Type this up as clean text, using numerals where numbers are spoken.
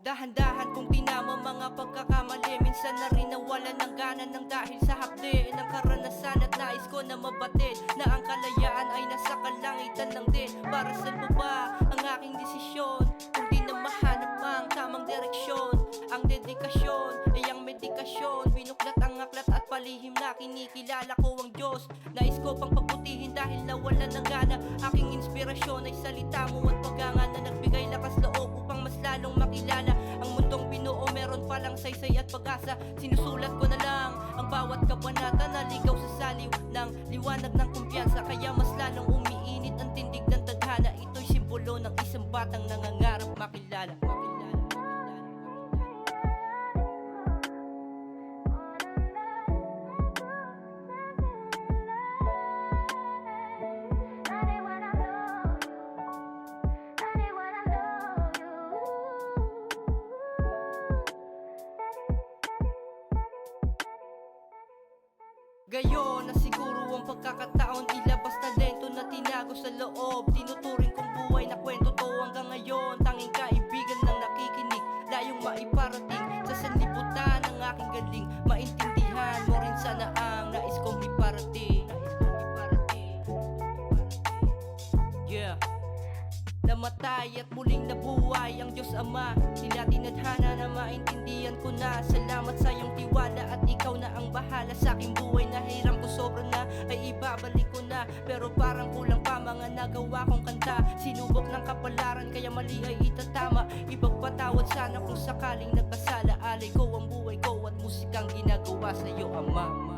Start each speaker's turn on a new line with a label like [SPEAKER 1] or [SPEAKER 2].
[SPEAKER 1] Dahan-dahan kong tinama mga pagkakamali. Minsan na rin nawalan ng gana ng dahil sa hapde ng karanasan. At nais ko na mabatid na ang kalayaan ay nasa kalangitan lang din. Para saan mo ba ang aking desisyon kung di na mahanap ang tamang direksyon? Ang dedikasyon ay ang medikasyon. Binuklat ang aklat at palihim na kinikilala ko ang Diyos. Nais ko pang pagputihin dahil nawalan ng gana. Aking inspirasyon ay salita mo at paganga na nagbigay lakas loob upang mas lalong makilala ang mundong binuo. Meron palang saysay at pag-asa. Sinusulat ko na lang ang bawat kabanata. Naligaw sa saliw ng liwanag ng kumpiyansa. Kaya mas lalong umiinit ang tindig ng tadhana. Ito'y simbolo ng isang batang nangangarap makilala. Gayon na siguro ang pagkakataon, ilabas talento na tinago sa loob. Tinuturing kong buhay na kwento to hanggang ngayon. Tanging kaibigan ng nakikinig, layong maiparating sa sanlibutan ng aking galing. Maintindihan mo rin sana ang nais kong iparating. Yeah. Namatay at muling nabuhay ang Diyos Ama. Tinatinadhana na maintindihan ko na. Salamat sa iyong tiwala at ikaw na ang bahala sa aking buhay. Nahiram ko sobra na ay ibabalik ko na. Pero parang kulang pa mga nagawa kong kanta. Sinubok ng kapalaran kaya mali ay itatama. Ipagpatawad sana kung sakaling nagkasala. Alay ko ang buhay ko at musikang ginagawa sa iyo Ama.